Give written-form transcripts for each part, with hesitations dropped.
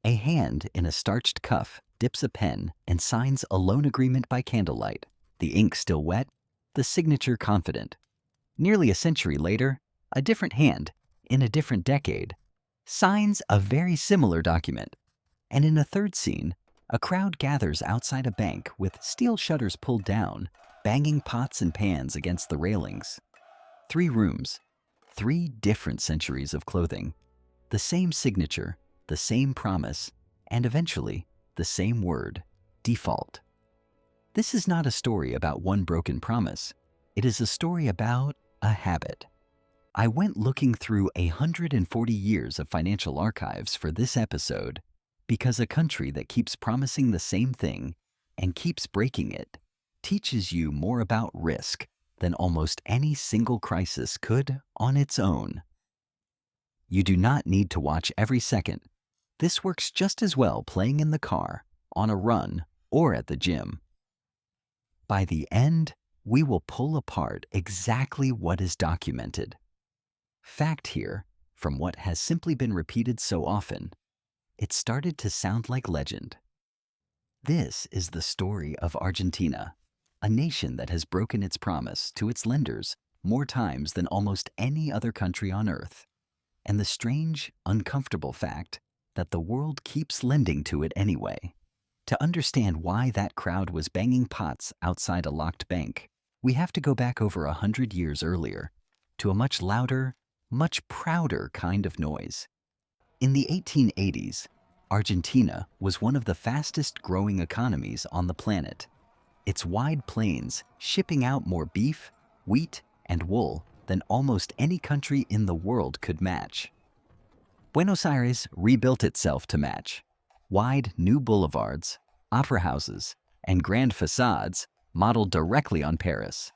A hand in a starched cuff dips a pen and signs a loan agreement by candlelight, the ink still wet, the signature confident. Nearly a century later, a different hand, in a different decade, signs a very similar document. And in a third scene, a crowd gathers outside a bank with steel shutters pulled down, banging pots and pans against the railings. 3 rooms, 3 different centuries of clothing, the same signature, the same promise, and eventually the same word, default. This is not a story about one broken promise. It is a story about a habit. I went looking through 140 years of financial archives for this episode because a country that keeps promising the same thing and keeps breaking it teaches you more about risk than almost any single crisis could on its own. You do not need to watch every second. This works just as well playing in the car, on a run, or at the gym. By the end, we will pull apart exactly what is documented. Fact here, from what has simply been repeated so often, it started to sound like legend. This is the story of Argentina, a nation that has broken its promise to its lenders more times than almost any other country on earth, and the strange, uncomfortable fact that the world keeps lending to it anyway. To understand why that crowd was banging pots outside a locked bank, we have to go back over 100 years earlier to a much louder, much prouder kind of noise. In the 1880s, Argentina was one of the fastest growing economies on the planet. Its wide plains shipping out more beef, wheat, and wool than almost any country in the world could match. Buenos Aires rebuilt itself to match. Wide new boulevards, opera houses, and grand facades modeled directly on Paris,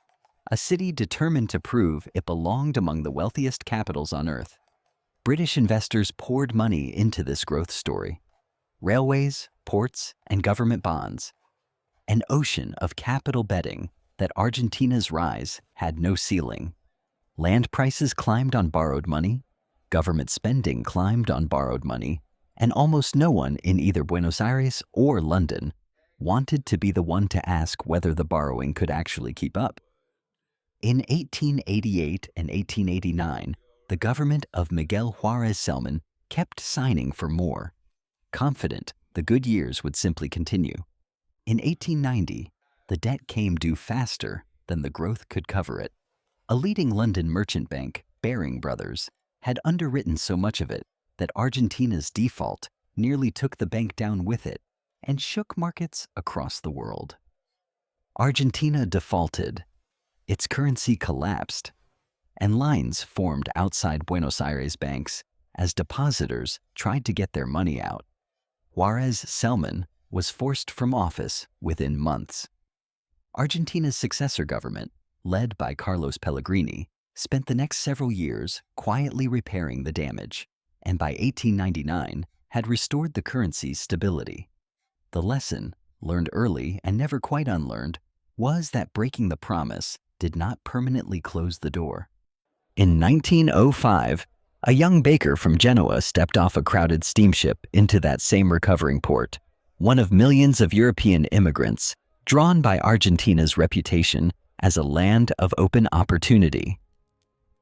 a city determined to prove it belonged among the wealthiest capitals on earth. British investors poured money into this growth story. Railways, ports, and government bonds. An ocean of capital betting that Argentina's rise had no ceiling. Land prices climbed on borrowed money, government spending climbed on borrowed money, and almost no one in either Buenos Aires or London wanted to be the one to ask whether the borrowing could actually keep up. In 1888 and 1889, the government of Miguel Juarez Celman kept signing for more, confident the good years would simply continue. In 1890, the debt came due faster than the growth could cover it. A leading London merchant bank, Baring Brothers, had underwritten so much of it that Argentina's default nearly took the bank down with it and shook markets across the world. Argentina defaulted, its currency collapsed, and lines formed outside Buenos Aires banks as depositors tried to get their money out. Juarez Celman was forced from office within months. Argentina's successor government, led by Carlos Pellegrini, spent the next several years quietly repairing the damage, and by 1899 had restored the currency's stability. The lesson, learned early and never quite unlearned, was that breaking the promise did not permanently close the door. In 1905, a young baker from Genoa stepped off a crowded steamship into that same recovering port, one of millions of European immigrants drawn by Argentina's reputation as a land of open opportunity.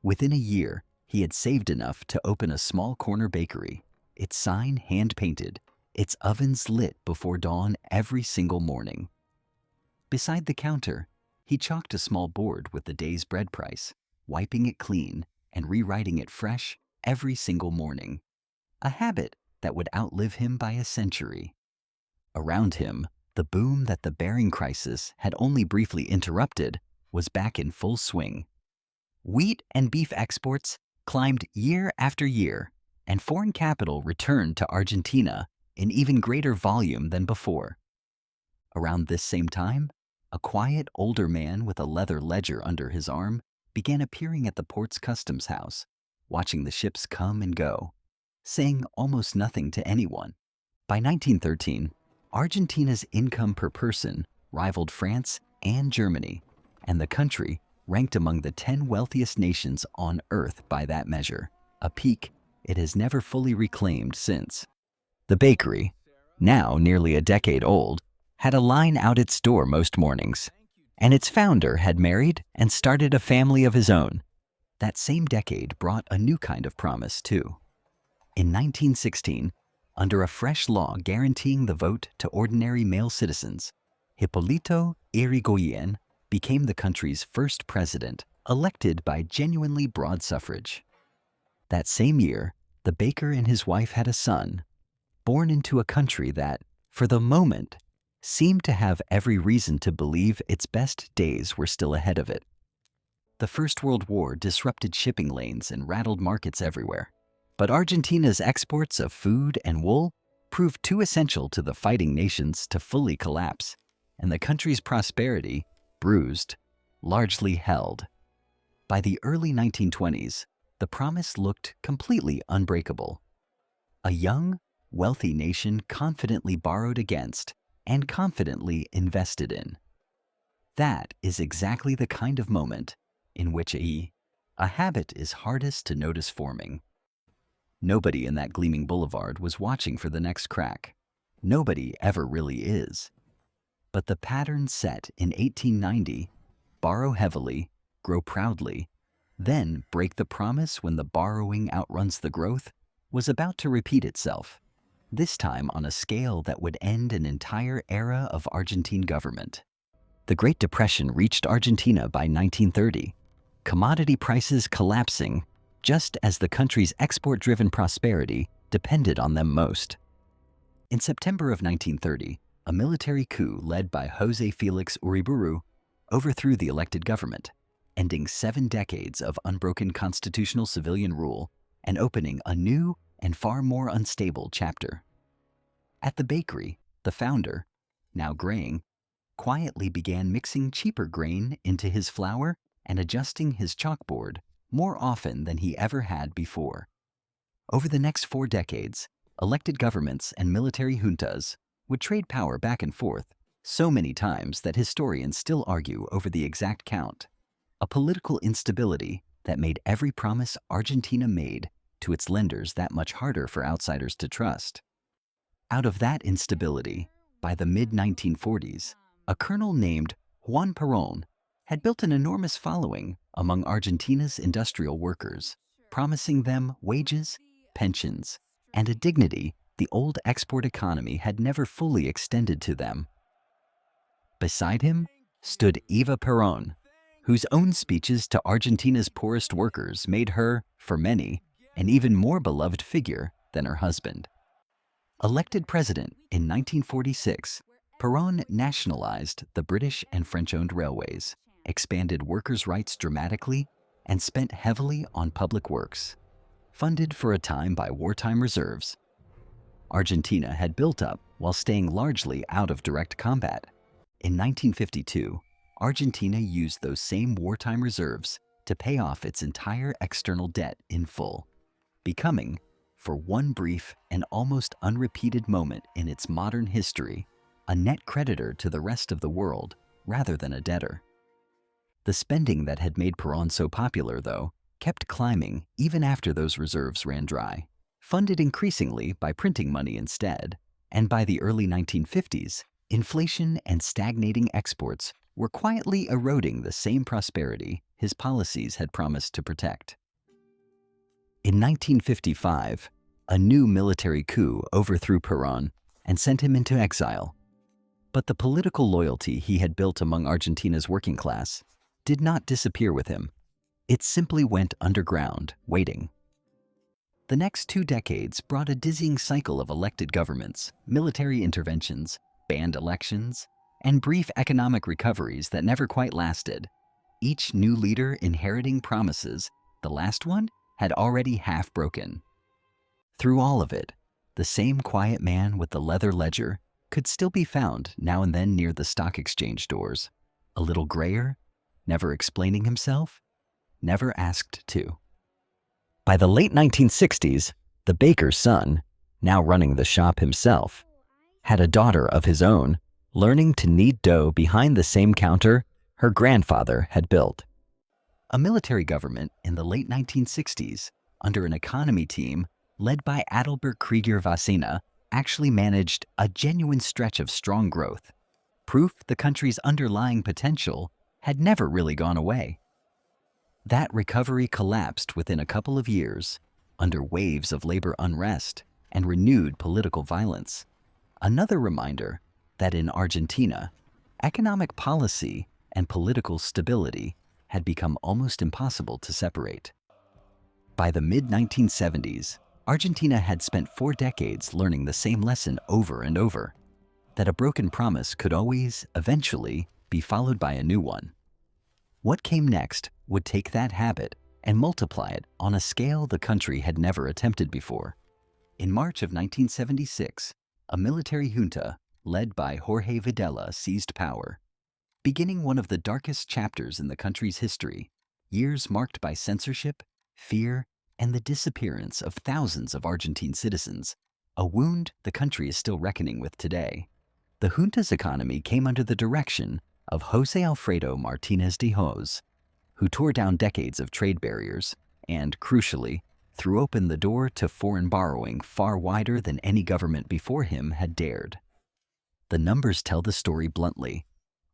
Within a year, he had saved enough to open a small corner bakery, its sign hand-painted, its ovens lit before dawn every single morning. Beside the counter, he chalked a small board with the day's bread price, wiping it clean and rewriting it fresh every single morning, a habit that would outlive him by a century. Around him, the boom that the Baring crisis had only briefly interrupted was back in full swing. Wheat and beef exports climbed year after year, and foreign capital returned to Argentina in even greater volume than before. Around this same time, a quiet older man with a leather ledger under his arm began appearing at the port's customs house, watching the ships come and go, saying almost nothing to anyone. By 1913, Argentina's income per person rivaled France and Germany, and the country ranked among the 10 wealthiest nations on Earth by that measure, a peak it has never fully reclaimed since. The bakery, now nearly a decade old, had a line out its door most mornings, and its founder had married and started a family of his own. That same decade brought a new kind of promise, too. In 1916, under a fresh law guaranteeing the vote to ordinary male citizens, Hipólito Yrigoyen became the country's first president, elected by genuinely broad suffrage. That same year, the baker and his wife had a son, born into a country that, for the moment, seemed to have every reason to believe its best days were still ahead of it. The First World War disrupted shipping lanes and rattled markets everywhere, but Argentina's exports of food and wool proved too essential to the fighting nations to fully collapse, and the country's prosperity, bruised, largely held. By the early 1920s, the promise looked completely unbreakable. A young, wealthy nation confidently borrowed against and confidently invested in. That is exactly the kind of moment in which a habit is hardest to notice forming. Nobody in that gleaming boulevard was watching for the next crack. Nobody ever really is. But the pattern set in 1890, borrow heavily, grow proudly, then break the promise when the borrowing outruns the growth, was about to repeat itself, this time on a scale that would end an entire era of Argentine government. The Great Depression reached Argentina by 1930, commodity prices collapsing just as the country's export-driven prosperity depended on them most. In September of 1930, a military coup led by José Félix Uriburu overthrew the elected government, ending 7 decades of unbroken constitutional civilian rule and opening a new and far more unstable chapter. At the bakery, the founder, now graying, quietly began mixing cheaper grain into his flour and adjusting his chalkboard more often than he ever had before. Over the next 4 decades, elected governments and military juntas would trade power back and forth so many times that historians still argue over the exact count. A political instability that made every promise Argentina made to its lenders that much harder for outsiders to trust. Out of that instability, by the mid-1940s, a colonel named Juan Peron had built an enormous following among Argentina's industrial workers, promising them wages, pensions, and a dignity the old export economy had never fully extended to them. Beside him stood Eva Peron, whose own speeches to Argentina's poorest workers made her, for many, an even more beloved figure than her husband. Elected president in 1946, Peron nationalized the British and French-owned railways, expanded workers' rights dramatically, and spent heavily on public works, funded for a time by wartime reserves. Argentina had built up while staying largely out of direct combat. In 1952, Argentina used those same wartime reserves to pay off its entire external debt in full, becoming, for one brief and almost unrepeated moment in its modern history, a net creditor to the rest of the world rather than a debtor. The spending that had made Peron so popular, though, kept climbing even after those reserves ran dry, funded increasingly by printing money instead, and by the early 1950s, inflation and stagnating exports were quietly eroding the same prosperity his policies had promised to protect. In 1955, a new military coup overthrew Peron and sent him into exile. But the political loyalty he had built among Argentina's working class did not disappear with him. It simply went underground, waiting. The next 2 decades brought a dizzying cycle of elected governments, military interventions, banned elections, and brief economic recoveries that never quite lasted, each new leader inheriting promises the last one had already half broken. Through all of it, the same quiet man with the leather ledger could still be found now and then near the stock exchange doors, a little grayer, never explaining himself, never asked to. By the late 1960s, the baker's son, now running the shop himself, had a daughter of his own, learning to knead dough behind the same counter her grandfather had built. A military government in the late 1960s, under an economy team led by Adalbert Krieger Vasina, actually managed a genuine stretch of strong growth, proof the country's underlying potential had never really gone away. That recovery collapsed within a couple of years, under waves of labor unrest and renewed political violence. Another reminder that in Argentina, economic policy and political stability had become almost impossible to separate. By the mid-1970s, Argentina had spent 4 decades learning the same lesson over and over, that a broken promise could always, eventually, be followed by a new one. What came next would take that habit and multiply it on a scale the country had never attempted before. In March of 1976, a military junta led by Jorge Videla seized power, beginning one of the darkest chapters in the country's history, years marked by censorship, fear, and the disappearance of thousands of Argentine citizens, a wound the country is still reckoning with today. The junta's economy came under the direction of José Alfredo Martínez de Hoz, who tore down decades of trade barriers and, crucially, threw open the door to foreign borrowing far wider than any government before him had dared. The numbers tell the story bluntly.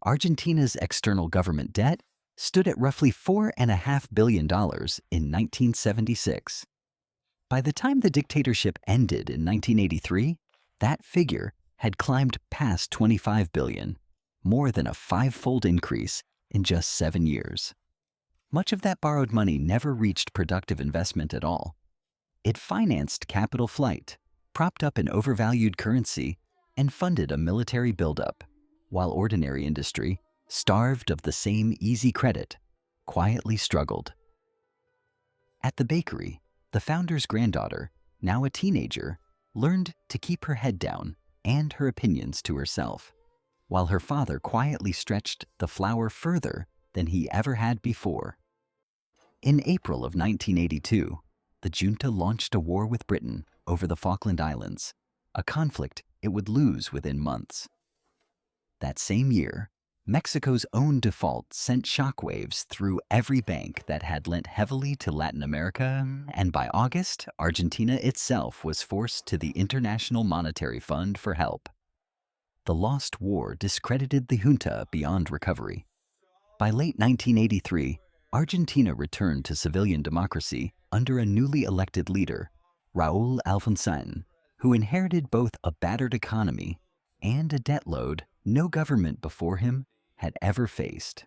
Argentina's external government debt stood at roughly $4.5 billion in 1976. By the time the dictatorship ended in 1983, that figure had climbed past $25 billion, more than a 5-fold increase in just 7 years. Much of that borrowed money never reached productive investment at all. It financed capital flight, propped up an overvalued currency, and funded a military buildup, while ordinary industry, starved of the same easy credit, quietly struggled. At the bakery, the founder's granddaughter, now a teenager, learned to keep her head down and her opinions to herself, while her father quietly stretched the flour further than he ever had before. In April of 1982, the junta launched a war with Britain over the Falkland Islands, a conflict it would lose within months. That same year, Mexico's own default sent shockwaves through every bank that had lent heavily to Latin America, and by August, Argentina itself was forced to the International Monetary Fund for help. The lost war discredited the junta beyond recovery. By late 1983, Argentina returned to civilian democracy under a newly elected leader, Raúl Alfonsín, who inherited both a battered economy and a debt load no government before him had ever faced.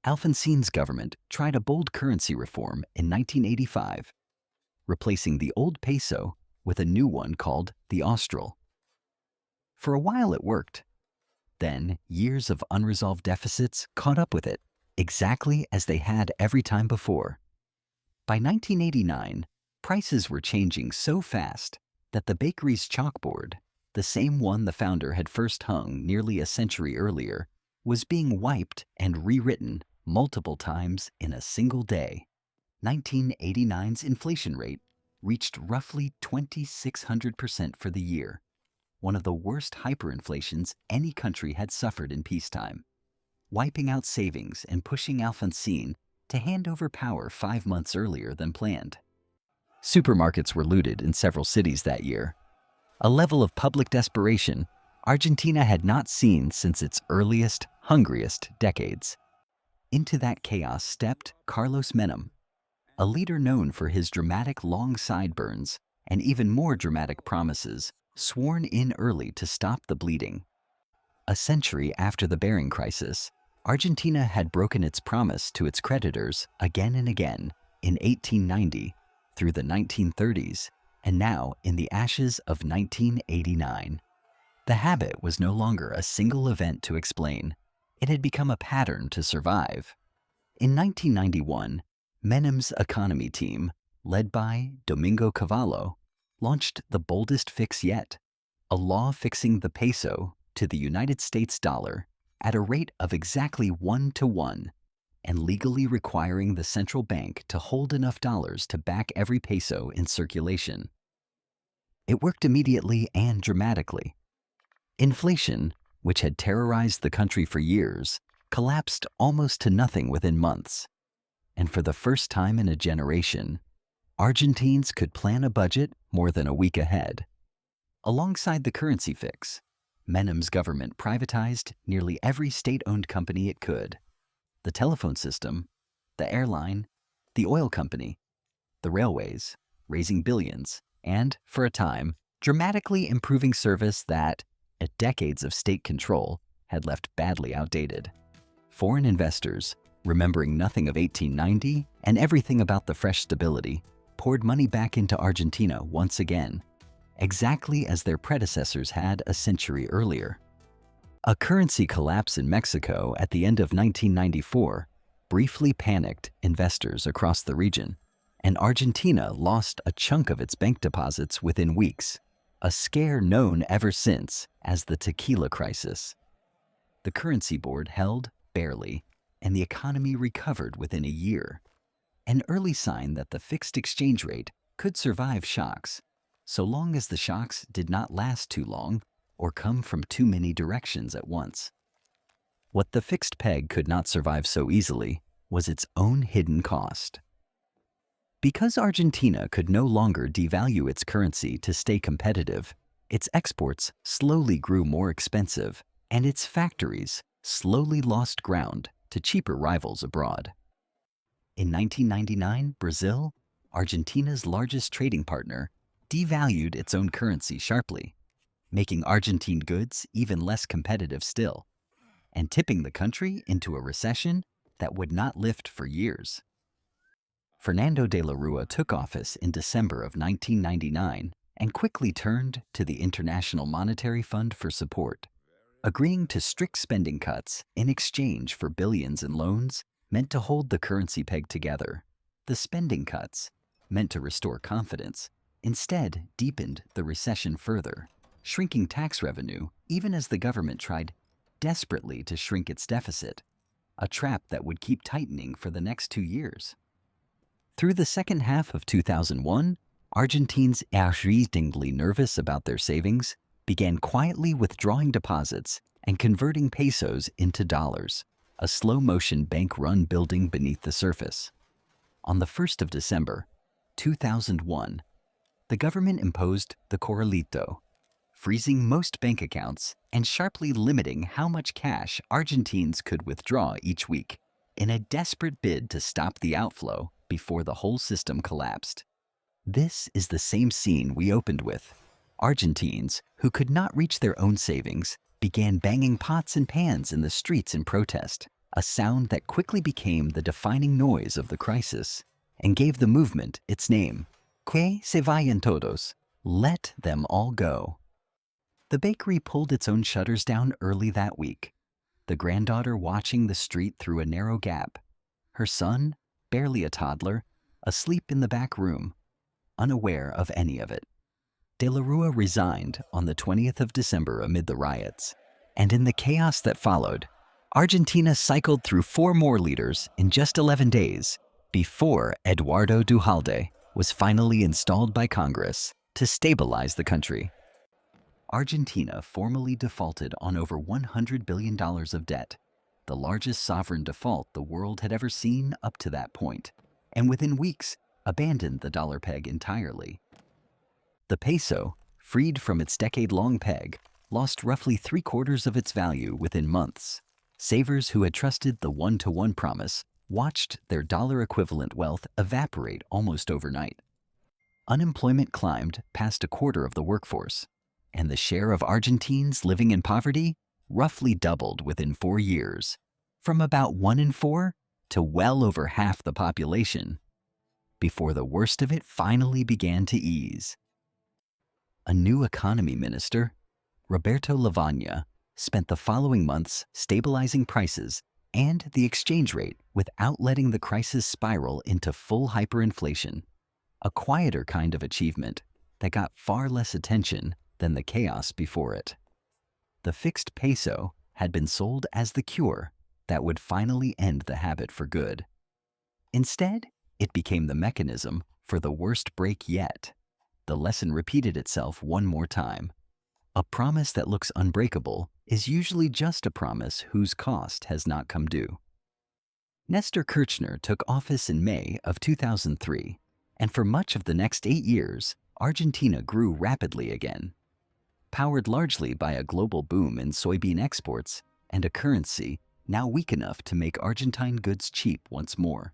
Alfonsín's government tried a bold currency reform in 1985, replacing the old peso with a new one called the austral. For a while it worked. Then years of unresolved deficits caught up with it, exactly as they had every time before. By 1989, prices were changing so fast that the bakery's chalkboard, the same one the founder had first hung nearly a century earlier, was being wiped and rewritten multiple times in a single day. 1989's inflation rate reached roughly 2,600% for the year, one of the worst hyperinflations any country had suffered in peacetime, wiping out savings and pushing Alfonsín to hand over power 5 months earlier than planned. Supermarkets were looted in several cities that year, a level of public desperation Argentina had not seen since its earliest, hungriest decades. Into that chaos stepped Carlos Menem, a leader known for his dramatic long sideburns and even more dramatic promises sworn in early to stop the bleeding. A century after the Bering crisis, Argentina had broken its promise to its creditors again and again in 1890, through the 1930s, and now in the ashes of 1989. The habit was no longer a single event to explain. It had become a pattern to survive. In 1991, Menem's economy team, led by Domingo Cavallo, launched the boldest fix yet, a law fixing the peso to the United States dollar at a rate of exactly 1-to-1, and legally requiring the central bank to hold enough dollars to back every peso in circulation. It worked immediately and dramatically. Inflation, which had terrorized the country for years, collapsed almost to nothing within months. And for the first time in a generation, Argentines could plan a budget more than a week ahead. Alongside the currency fix, Menem's government privatized nearly every state-owned company it could. The telephone system, the airline, the oil company, the railways, raising billions, and, for a time, dramatically improving service that, at decades of state control, had left badly outdated. Foreign investors, remembering nothing of 1890 and everything about the fresh stability, poured money back into Argentina once again, exactly as their predecessors had a century earlier. A currency collapse in Mexico at the end of 1994 briefly panicked investors across the region, and Argentina lost a chunk of its bank deposits within weeks, a scare known ever since as the tequila crisis. The currency board held barely, and the economy recovered within a year, an early sign that the fixed exchange rate could survive shocks, so long as the shocks did not last too long or come from too many directions at once. What the fixed peg could not survive so easily was its own hidden cost. Because Argentina could no longer devalue its currency to stay competitive, its exports slowly grew more expensive, and its factories slowly lost ground to cheaper rivals abroad. In 1999, Brazil, Argentina's largest trading partner, devalued its own currency sharply, making Argentine goods even less competitive still, and tipping the country into a recession that would not lift for years. Fernando de la Rua took office in December of 1999 and quickly turned to the International Monetary Fund for support. Agreeing to strict spending cuts in exchange for billions in loans meant to hold the currency peg together. The spending cuts, meant to restore confidence, instead deepened the recession further, shrinking tax revenue even as the government tried desperately to shrink its deficit, a trap that would keep tightening for the next 2 years. Through the second half of 2001, Argentines, increasingly nervous about their savings, began quietly withdrawing deposits and converting pesos into dollars, a slow-motion bank run building beneath the surface. On the 1st of December, 2001, the government imposed the corralito, freezing most bank accounts and sharply limiting how much cash Argentines could withdraw each week, in a desperate bid to stop the outflow before the whole system collapsed. This is the same scene we opened with. Argentines, who could not reach their own savings, began banging pots and pans in the streets in protest, a sound that quickly became the defining noise of the crisis and gave the movement its name, Que se vayan todos, let them all go. The bakery pulled its own shutters down early that week, the granddaughter watching the street through a narrow gap, her son, barely a toddler, asleep in the back room, unaware of any of it. De la Rua resigned on the 20th of December amid the riots, and in the chaos that followed, Argentina cycled through 4 more leaders in just 11 days before Eduardo Duhalde was finally installed by Congress to stabilize the country. Argentina formally defaulted on over $100 billion of debt, the largest sovereign default the world had ever seen up to that point, and within weeks abandoned the dollar peg entirely. The peso, freed from its decade-long peg, lost roughly 3/4 of its value within months. Savers who had trusted the one-to-one promise watched their dollar-equivalent wealth evaporate almost overnight. Unemployment climbed past 1/4 of the workforce, and the share of Argentines living in poverty roughly doubled within 4 years, from about 1 in 4 to well over half the population, before the worst of it finally began to ease. A new economy minister, Roberto Lavagna, spent the following months stabilizing prices and the exchange rate without letting the crisis spiral into full hyperinflation, a quieter kind of achievement that got far less attention than the chaos before it. The fixed peso had been sold as the cure that would finally end the habit for good. Instead, it became the mechanism for the worst break yet. The lesson repeated itself one more time. A promise that looks unbreakable is usually just a promise whose cost has not come due. Nestor Kirchner took office in May of 2003, and for much of the next 8 years, Argentina grew rapidly again. powered largely by a global boom in soybean exports and a currency now weak enough to make Argentine goods cheap once more.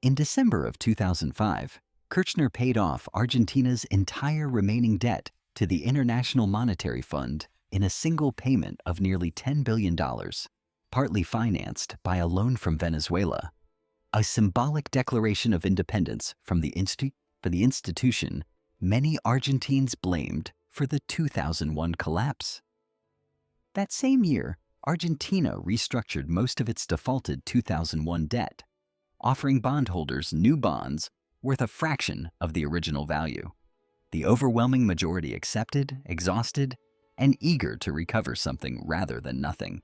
In December of 2005, Kirchner paid off Argentina's entire remaining debt to the International Monetary Fund in a single payment of nearly $10 billion, partly financed by a loan from Venezuela, a symbolic declaration of independence from the institution many Argentines blamed for the 2001 collapse. That same year, Argentina restructured most of its defaulted 2001 debt, offering bondholders new bonds worth a fraction of the original value. The overwhelming majority accepted, exhausted, and eager to recover something rather than nothing.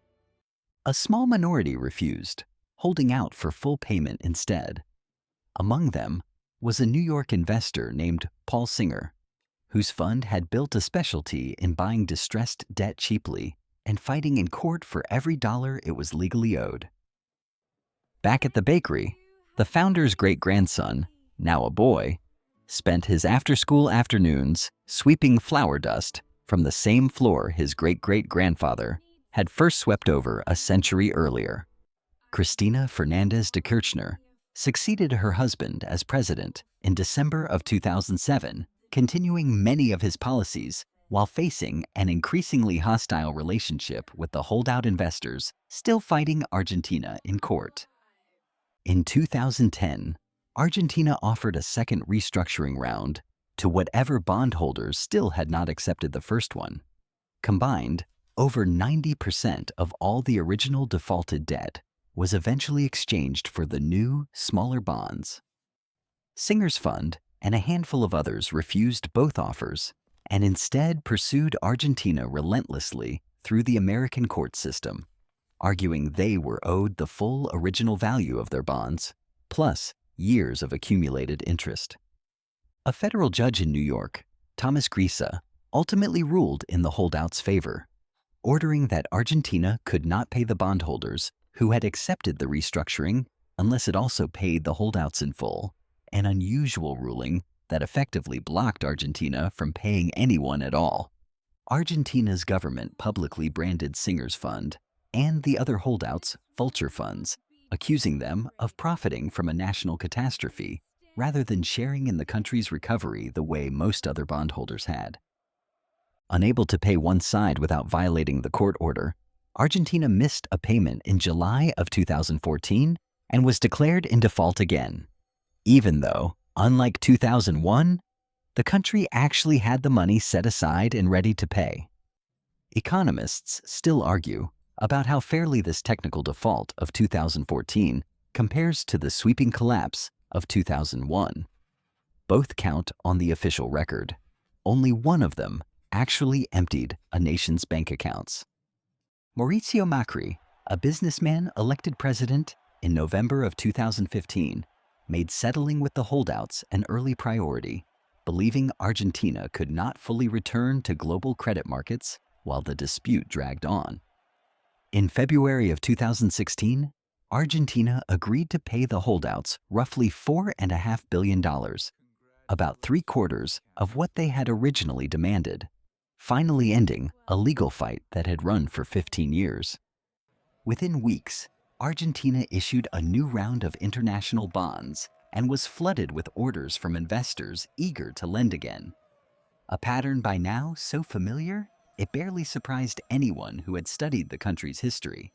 A small minority refused, holding out for full payment instead. Among them was a New York investor named Paul Singer, whose fund had built a specialty in buying distressed debt cheaply and fighting in court for every dollar it was legally owed. Back at the bakery, the founder's great-grandson, now a boy, spent his after-school afternoons sweeping flour dust from the same floor his great-great-grandfather had first swept over a century earlier. Cristina Fernández de Kirchner succeeded her husband as president in December of 2007, continuing many of his policies while facing an increasingly hostile relationship with the holdout investors still fighting Argentina in court. In 2010, Argentina offered a second restructuring round to whatever bondholders still had not accepted the first one. Combined, over 90% of all the original defaulted debt was eventually exchanged for the new, smaller bonds. Singer's fund and a handful of others refused both offers and instead pursued Argentina relentlessly through the American court system, arguing they were owed the full original value of their bonds, plus years of accumulated interest. A federal judge in New York, Thomas Grisa, ultimately ruled in the holdouts' favor, ordering that Argentina could not pay the bondholders who had accepted the restructuring unless it also paid the holdouts in full, an unusual ruling that effectively blocked Argentina from paying anyone at all. Argentina's government publicly branded Singer's fund and the other holdouts vulture funds, accusing them of profiting from a national catastrophe rather than sharing in the country's recovery the way most other bondholders had. Unable to pay one side without violating the court order, Argentina missed a payment in July of 2014 and was declared in default again, even though, unlike 2001, the country actually had the money set aside and ready to pay. Economists still argue about how fairly this technical default of 2014 compares to the sweeping collapse of 2001. Both count on the official record. Only one of them actually emptied a nation's bank accounts. Mauricio Macri, a businessman elected president in November of 2015, made settling with the holdouts an early priority, believing Argentina could not fully return to global credit markets while the dispute dragged on. In February of 2016, Argentina agreed to pay the holdouts roughly $4.5 billion, about 3/4 of what they had originally demanded, finally ending a legal fight that had run for 15 years. Within weeks, Argentina issued a new round of international bonds and was flooded with orders from investors eager to lend again. A pattern by now so familiar, it barely surprised anyone who had studied the country's history.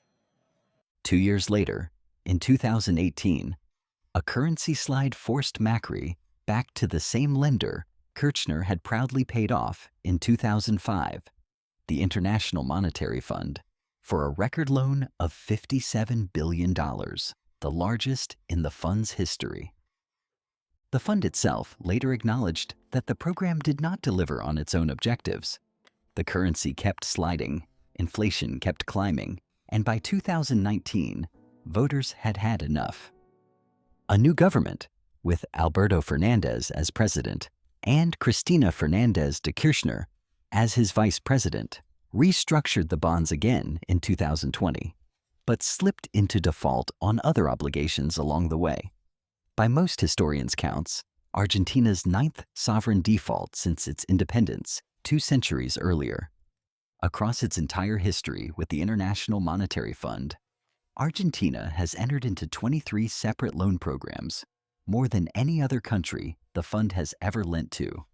2 years later, in 2018, a currency slide forced Macri back to the same lender Kirchner had proudly paid off in 2005, the International Monetary Fund, for a record loan of $57 billion, the largest in the fund's history. The fund itself later acknowledged that the program did not deliver on its own objectives. The currency kept sliding, inflation kept climbing, and by 2019, voters had had enough. A new government, with Alberto Fernández as president and Cristina Fernández de Kirchner as his vice president, restructured the bonds again in 2020, but slipped into default on other obligations along the way. By most historians' counts, Argentina's ninth sovereign default since its independence 2 centuries earlier. Across its entire history with the International Monetary Fund, Argentina has entered into 23 separate loan programs, more than any other country the fund has ever lent to.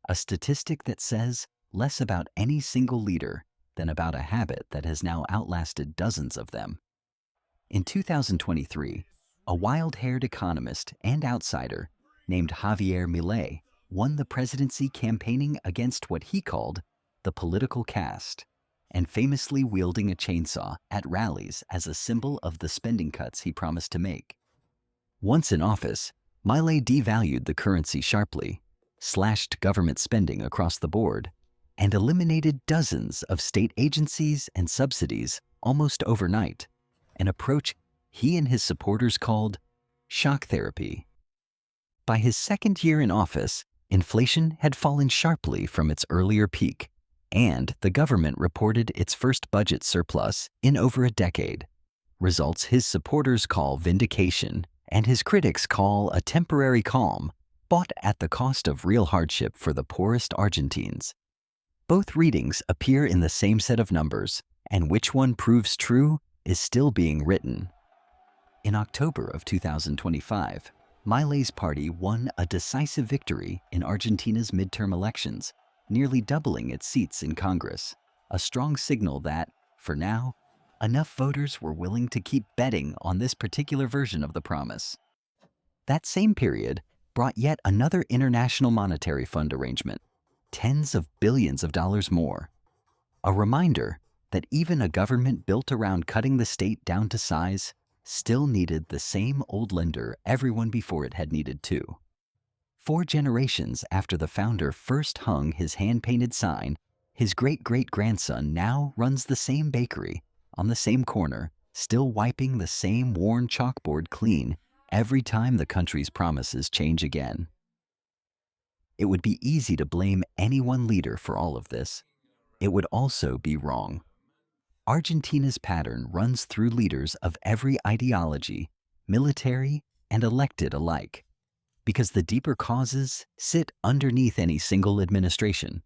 A statistic that says less about any single leader than about a habit that has now outlasted dozens of them. In 2023, a wild-haired economist and outsider named Javier Milei won the presidency campaigning against what he called the political caste, and famously wielding a chainsaw at rallies as a symbol of the spending cuts he promised to make. Once in office, Milei devalued the currency sharply, slashed government spending across the board, and eliminated dozens of state agencies and subsidies almost overnight, an approach he and his supporters called shock therapy. By his second year in office, inflation had fallen sharply from its earlier peak, and the government reported its first budget surplus in over a decade, results his supporters call vindication and his critics call a temporary calm, bought at the cost of real hardship for the poorest Argentines. Both readings appear in the same set of numbers, and which one proves true is still being written. In October of 2025, Milei's party won a decisive victory in Argentina's midterm elections, nearly doubling its seats in Congress, a strong signal that, for now, enough voters were willing to keep betting on this particular version of the promise. That same period brought yet another International Monetary Fund arrangement, tens of billions of dollars more. A reminder that even a government built around cutting the state down to size still needed the same old lender everyone before it had needed too. 4 generations after the founder first hung his hand-painted sign, his great-great-grandson now runs the same bakery on the same corner, still wiping the same worn chalkboard clean every time the country's promises change again. It would be easy to blame any one leader for all of this. It would also be wrong. Argentina's pattern runs through leaders of every ideology, military and elected alike, because the deeper causes sit underneath any single administration.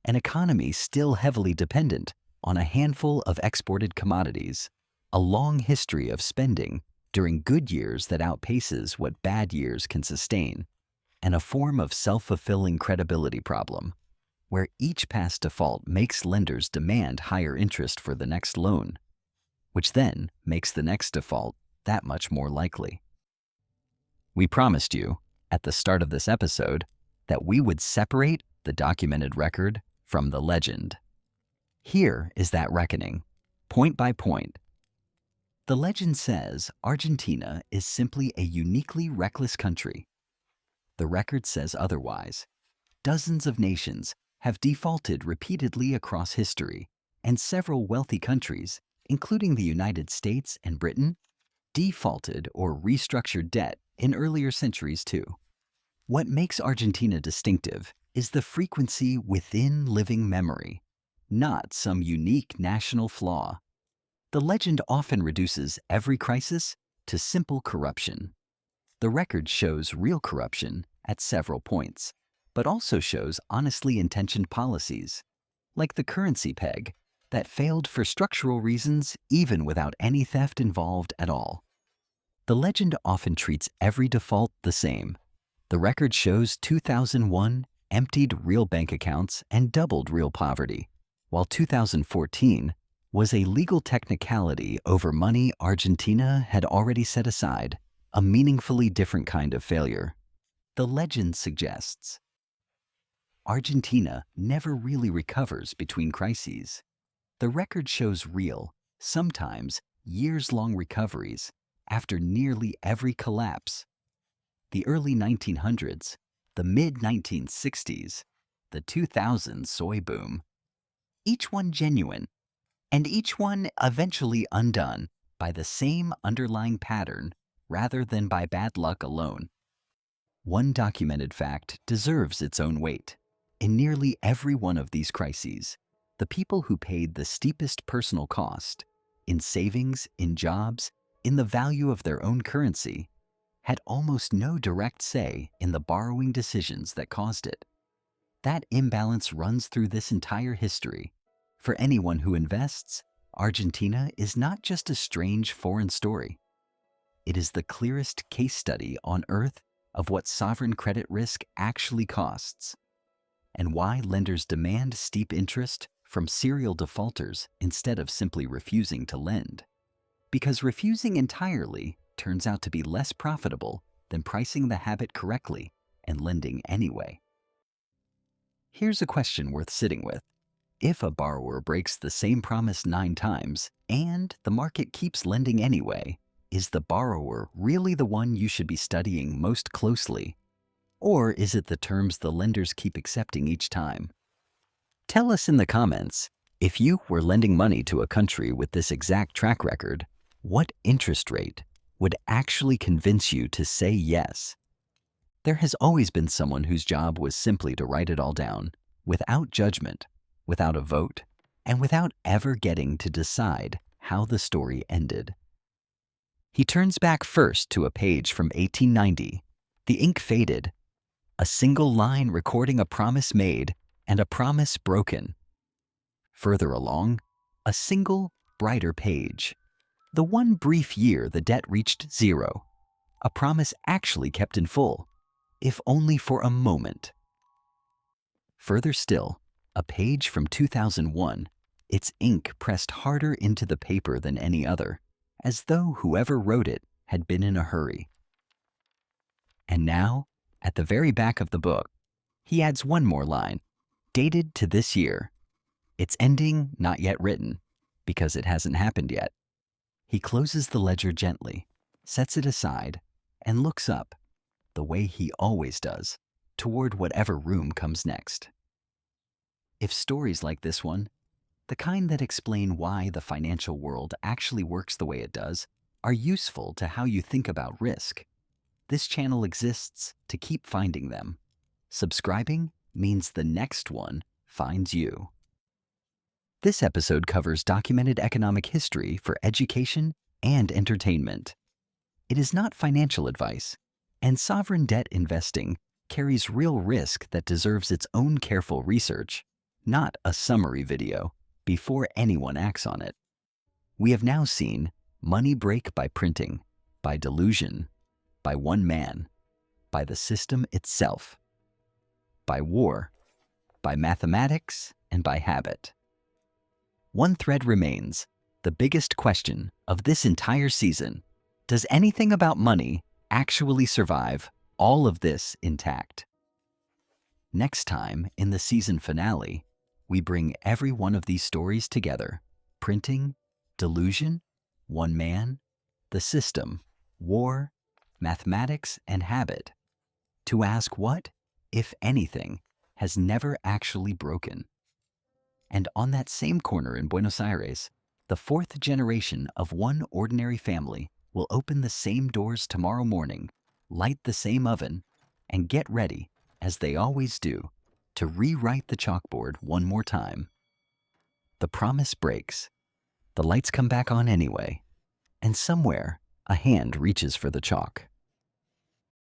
An economy still heavily dependent on a handful of exported commodities, a long history of spending during good years that outpaces what bad years can sustain, and a form of self-fulfilling credibility problem, where each past default makes lenders demand higher interest for the next loan, which then makes the next default that much more likely. We promised you, at the start of this episode, that we would separate the documented record from the legend. Here is that reckoning, point by point. The legend says Argentina is simply a uniquely reckless country. The record says otherwise. Dozens of nations have defaulted repeatedly across history, and several wealthy countries, including the United States and Britain, defaulted or restructured debt in earlier centuries too. What makes Argentina distinctive is the frequency within living memory, not some unique national flaw. The legend often reduces every crisis to simple corruption. The record shows real corruption at several points, but also shows honestly intentioned policies, like the currency peg, that failed for structural reasons even without any theft involved at all. The legend often treats every default the same. The record shows 2001 emptied real bank accounts and doubled real poverty, while 2014 was a legal technicality over money Argentina had already set aside, a meaningfully different kind of failure. The legend suggests Argentina never really recovers between crises. The record shows real, sometimes years-long recoveries after nearly every collapse. The early 1900s, the mid-1960s, the 2000s soy boom. Each one genuine, and each one eventually undone by the same underlying pattern rather than by bad luck alone. One documented fact deserves its own weight. In nearly every one of these crises, the people who paid the steepest personal cost, in savings, in jobs, in the value of their own currency, had almost no direct say in the borrowing decisions that caused it. That imbalance runs through this entire history. For anyone who invests, Argentina is not just a strange foreign story. It is the clearest case study on Earth of what sovereign credit risk actually costs, and why lenders demand steep interest from serial defaulters instead of simply refusing to lend. Because refusing entirely turns out to be less profitable than pricing the habit correctly and lending anyway. Here's a question worth sitting with. If a borrower breaks the same promise 9 times and the market keeps lending anyway, is the borrower really the one you should be studying most closely? Or is it the terms the lenders keep accepting each time? Tell us in the comments, if you were lending money to a country with this exact track record, what interest rate would actually convince you to say yes? There has always been someone whose job was simply to write it all down, without judgment, without a vote, and without ever getting to decide how the story ended. He turns back first to a page from 1890. The ink faded, a single line recording a promise made and a promise broken. Further along, a single, brighter page. The one brief year the debt reached 0. A promise actually kept in full, if only for a moment. Further still, a page from 2001, its ink pressed harder into the paper than any other, as though whoever wrote it had been in a hurry. And now, at the very back of the book, he adds one more line, dated to this year. Its ending not yet written, because it hasn't happened yet. He closes the ledger gently, sets it aside, and looks up, the way he always does, toward whatever room comes next. If stories like this one, the kind that explain why the financial world actually works the way it does, are useful to how you think about risk, this channel exists to keep finding them. Subscribing means the next one finds you. This episode covers documented economic history for education and entertainment. It is not financial advice, and sovereign debt investing carries real risk that deserves its own careful research, not a summary video before anyone acts on it. We have now seen money break by printing, by delusion, by one man, by the system itself, by war, by mathematics, and by habit. One thread remains, the biggest question of this entire season. Does anything about money actually survive all of this intact? Next time, in the season finale, we bring every one of these stories together: printing, delusion, one man, the system, war, mathematics, and habit, to ask what, if anything, has never actually broken. And on that same corner in Buenos Aires, the 4th generation of one ordinary family will open the same doors tomorrow morning, light the same oven, and get ready, as they always do, to rewrite the chalkboard one more time. The promise breaks, the lights come back on anyway, and somewhere a hand reaches for the chalk.